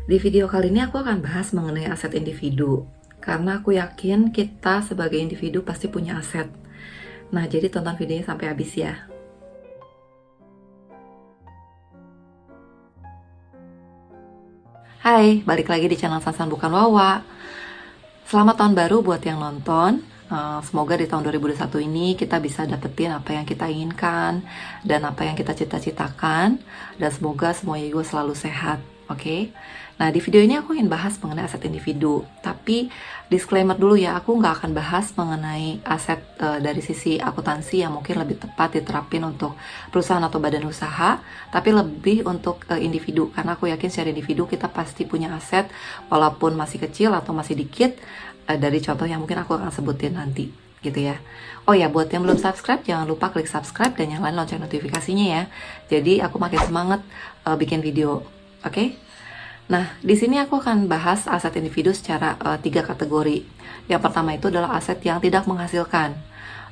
Di video kali ini aku akan bahas mengenai aset individu. Karena aku yakin kita sebagai individu pasti punya aset. Nah, jadi tonton videonya sampai habis ya. Hai, balik lagi di channel Sansan Bukan Wawa. Selamat tahun baru buat yang nonton. Semoga di tahun 2021 ini kita bisa dapetin apa yang kita inginkan dan apa yang kita cita-citakan. Dan semoga semuanya juga selalu sehat. Oke? Nah, di video ini aku ingin bahas mengenai aset individu. Tapi disclaimer dulu ya, aku nggak akan bahas mengenai aset dari sisi akuntansi yang mungkin lebih tepat diterapin untuk perusahaan atau badan usaha, tapi lebih untuk individu. Karena aku yakin secara individu kita pasti punya aset, walaupun masih kecil atau masih dikit, dari contoh yang mungkin aku akan sebutin nanti gitu ya. Oh ya, buat yang belum subscribe, jangan lupa klik subscribe dan nyalain lonceng notifikasinya ya. Jadi aku makin semangat bikin video. Oke? Nah, di sini aku akan bahas aset individu secara 3 kategori. Yang pertama itu adalah aset yang tidak menghasilkan.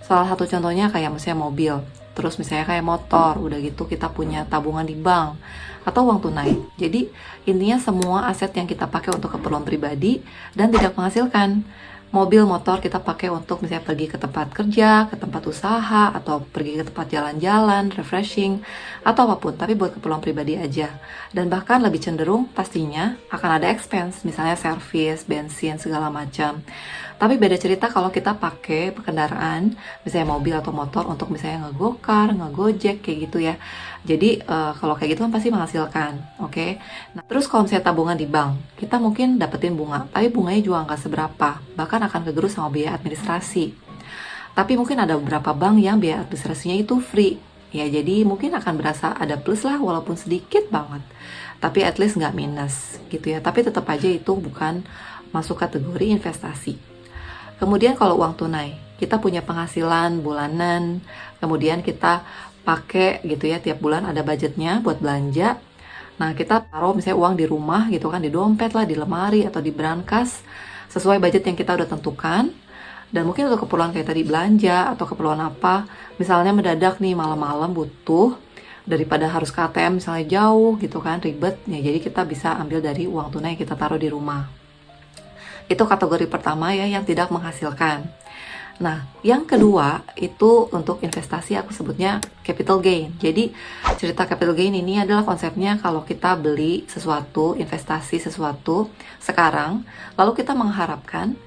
Salah satu contohnya kayak misalnya mobil, terus misalnya kayak motor, udah gitu kita punya tabungan di bank, atau uang tunai. Jadi intinya semua aset yang kita pakai untuk keperluan pribadi dan tidak menghasilkan. Mobil, motor kita pakai untuk misalnya pergi ke tempat kerja, ke tempat usaha, atau pergi ke tempat jalan-jalan, refreshing, atau apapun, tapi buat keperluan pribadi aja. Dan bahkan lebih cenderung pastinya akan ada expense, misalnya servis, bensin, segala macam. Tapi beda cerita kalau kita pakai kendaraan, misalnya mobil atau motor untuk misalnya ngegokar, ngegojek, kayak gitu ya. Jadi kalau kayak gitu kan pasti menghasilkan, oke? Nah, terus kalau misalnya tabungan di bank, kita mungkin dapetin bunga, tapi bunganya juga nggak seberapa, bahkan akan kegerus sama biaya administrasi. Tapi mungkin ada beberapa bank yang biaya administrasinya itu free, ya jadi mungkin akan berasa ada plus lah walaupun sedikit banget. Tapi at least nggak minus gitu ya, tapi tetap aja itu bukan masuk kategori investasi. Kemudian kalau uang tunai, kita punya penghasilan bulanan, kemudian kita pakai gitu ya, tiap bulan ada budgetnya buat belanja. Nah, kita taruh misalnya uang di rumah gitu kan, di dompet lah, di lemari atau di brankas, sesuai budget yang kita udah tentukan. Dan mungkin untuk keperluan kayak tadi belanja atau keperluan apa, misalnya mendadak nih malam-malam butuh, daripada harus ke ATM misalnya jauh gitu kan, ribet, ya jadi kita bisa ambil dari uang tunai yang kita taruh di rumah. Itu kategori pertama ya, yang tidak menghasilkan. Nah, yang kedua itu untuk investasi aku sebutnya capital gain. Jadi cerita capital gain ini adalah konsepnya kalau kita beli sesuatu, investasi sesuatu sekarang, lalu kita mengharapkan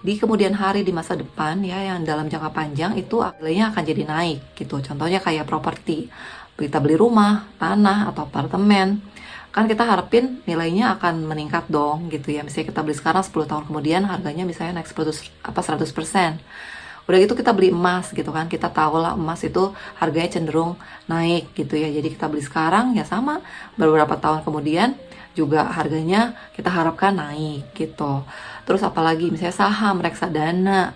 di kemudian hari di masa depan ya, yang dalam jangka panjang itu nilainya akan jadi naik gitu. Contohnya kayak properti. Kita beli rumah, tanah atau apartemen, kan kita harapin nilainya akan meningkat dong gitu ya. Misalnya kita beli sekarang 10 tahun kemudian harganya misalnya naik 100%. Udah gitu kita beli emas gitu kan, kita tahu lah emas itu harganya cenderung naik gitu ya. Jadi kita beli sekarang ya sama, beberapa tahun kemudian juga harganya kita harapkan naik gitu. Terus apalagi misalnya saham, reksadana,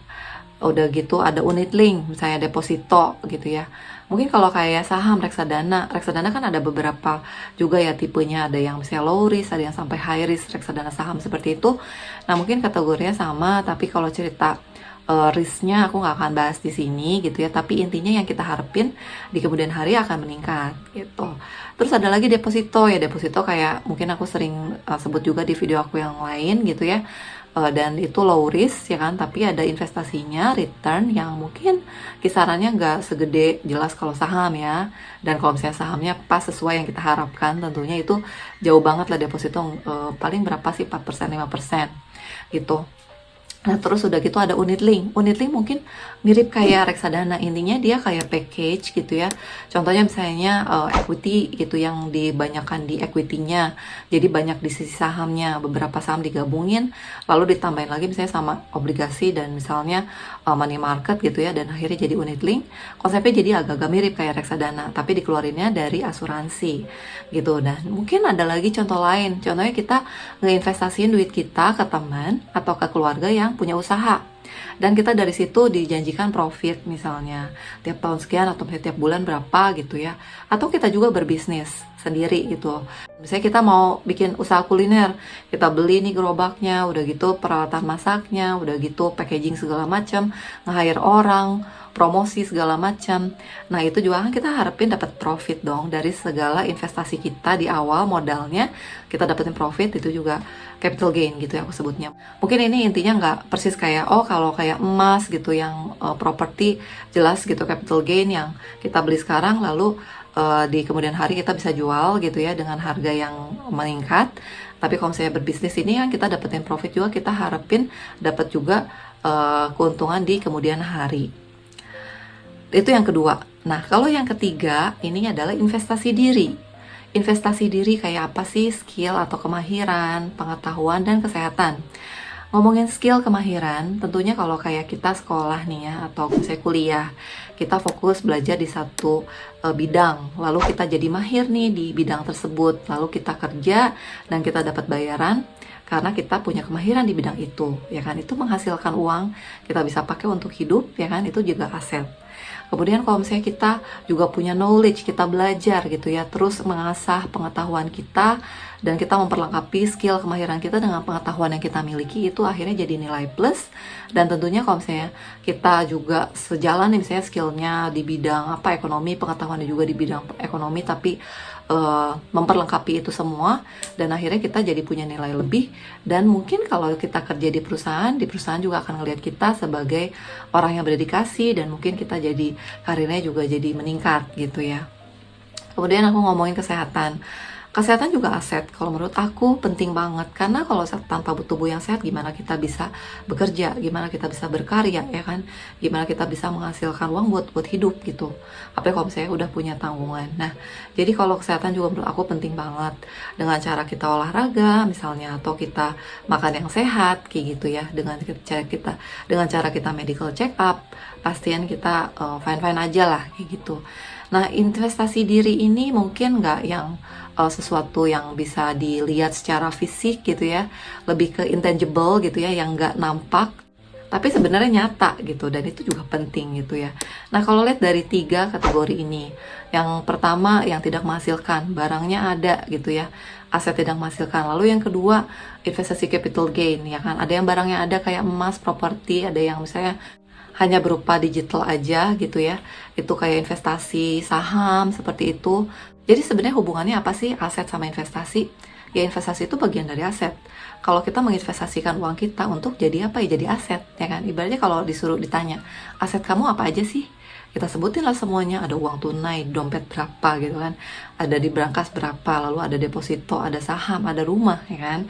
udah gitu ada unit link, misalnya deposito gitu ya. Mungkin kalau kayak saham reksadana kan ada beberapa juga ya tipenya, ada yang misalnya low risk, ada yang sampai high risk reksadana saham seperti itu. Nah, mungkin kategorinya sama, tapi kalau cerita risknya aku nggak akan bahas di sini gitu ya. Tapi intinya yang kita harapin di kemudian hari akan meningkat gitu. Terus ada lagi deposito ya, deposito kayak mungkin aku sering sebut juga di video aku yang lain gitu ya. Dan itu low risk ya kan, tapi ada investasinya, return yang mungkin kisarannya nggak segede jelas kalau saham ya. Dan kalau misalnya sahamnya pas sesuai yang kita harapkan, tentunya itu jauh banget lah deposito, paling berapa sih, 4%, 5% gitu. Nah, terus udah gitu ada unit link. Unit link mungkin mirip kayak reksadana. Intinya dia kayak package gitu ya. Contohnya misalnya equity gitu, yang dibanyakan di equity-nya. Jadi banyak di sisi sahamnya. Beberapa saham digabungin, lalu ditambahin lagi misalnya sama obligasi dan misalnya money market gitu ya. Dan akhirnya jadi unit link. Konsepnya jadi agak-agak mirip kayak reksadana, tapi dikeluarinnya dari asuransi gitu. Dan mungkin ada lagi contoh lain. Contohnya kita ngeinvestasiin duit kita ke teman atau ke keluarga yang punya usaha, dan kita dari situ dijanjikan profit misalnya tiap tahun sekian atau tiap bulan berapa gitu ya. Atau kita juga berbisnis sendiri gitu, misalnya kita mau bikin usaha kuliner, kita beli nih gerobaknya, udah gitu peralatan masaknya, udah gitu packaging segala macam, nge-hire orang, promosi segala macam. Nah itu juga kan kita harapin dapat profit dong dari segala investasi kita di awal, modalnya kita dapetin profit, itu juga capital gain gitu ya aku sebutnya. Mungkin ini intinya nggak persis kayak kalau kayak emas gitu yang properti jelas gitu capital gain yang kita beli sekarang lalu di kemudian hari kita bisa jual gitu ya dengan harga yang meningkat. Tapi kalau misalnya berbisnis ini kan kita dapetin profit juga, kita harapin dapat juga keuntungan di kemudian hari. Itu yang kedua. Nah, kalau yang ketiga ini adalah investasi diri. Investasi diri kayak apa sih? Skill atau kemahiran, pengetahuan, dan kesehatan. Ngomongin skill kemahiran, tentunya kalau kayak kita sekolah nih ya, atau misalnya kuliah, kita fokus belajar di satu bidang, lalu kita jadi mahir nih di bidang tersebut, lalu kita kerja dan kita dapat bayaran karena kita punya kemahiran di bidang itu, ya kan? Itu menghasilkan uang, kita bisa pakai untuk hidup, ya kan? Itu juga aset. Kemudian kalau misalnya kita juga punya knowledge, kita belajar gitu ya, terus mengasah pengetahuan kita dan kita memperlengkapi skill kemahiran kita dengan pengetahuan yang kita miliki, itu akhirnya jadi nilai plus. Dan tentunya kalau misalnya kita juga sejalan nih misalnya skillnya di bidang apa ekonomi, pengetahuannya juga di bidang ekonomi, tapi memperlengkapi itu semua dan akhirnya kita jadi punya nilai lebih. Dan mungkin kalau kita kerja di perusahaan juga akan ngelihat kita sebagai orang yang berdedikasi dan mungkin kita jadi karirnya juga jadi meningkat gitu ya. Kemudian aku ngomongin kesehatan. Kesehatan juga aset, kalau menurut aku penting banget, karena kalau tanpa tubuh yang sehat gimana kita bisa bekerja, gimana kita bisa berkarya ya kan, gimana kita bisa menghasilkan uang buat hidup gitu, apalagi kalau misalnya udah punya tanggungan. Nah jadi kalau kesehatan juga menurut aku penting banget, dengan cara kita olahraga misalnya, atau kita makan yang sehat kayak gitu ya, dengan cara kita medical check up, pastiin kita fine aja lah kayak gitu. Nah investasi diri ini mungkin nggak yang sesuatu yang bisa dilihat secara fisik gitu ya, lebih ke intangible gitu ya, yang nggak nampak tapi sebenarnya nyata gitu, dan itu juga penting gitu ya. Nah kalau lihat dari 3 kategori ini, yang pertama yang tidak menghasilkan, barangnya ada gitu ya, aset tidak menghasilkan. Lalu yang kedua investasi capital gain ya kan, ada yang barangnya ada kayak emas, properti, ada yang misalnya hanya berupa digital aja gitu ya, itu kayak investasi saham seperti itu. Jadi sebenarnya hubungannya apa sih aset sama investasi? Ya investasi itu bagian dari aset. Kalau kita menginvestasikan uang kita untuk jadi apa ya, jadi aset ya kan. Ibaratnya kalau disuruh ditanya, aset kamu apa aja sih? Kita sebutin lah semuanya, ada uang tunai, dompet berapa gitu kan, ada di brankas berapa, lalu ada deposito, ada saham, ada rumah ya kan.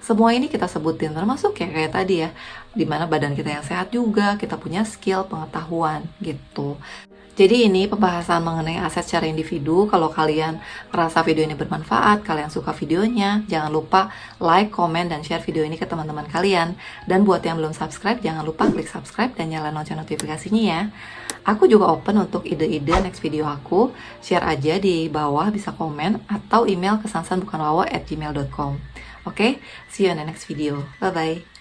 Semua ini kita sebutin, termasuk ya kayak tadi ya, dimana badan kita yang sehat juga, kita punya skill, pengetahuan gitu. Jadi ini pembahasan mengenai aset secara individu. Kalau kalian merasa video ini bermanfaat, kalian suka videonya, jangan lupa like, komen, dan share video ini ke teman-teman kalian. Dan buat yang belum subscribe, jangan lupa klik subscribe dan nyalain lonceng notifikasinya ya. Aku juga open untuk ide-ide next video aku. Share aja di bawah, bisa komen, atau email ke sansanbukanwawa@gmail.com. Oke, see you in the next video. Bye-bye.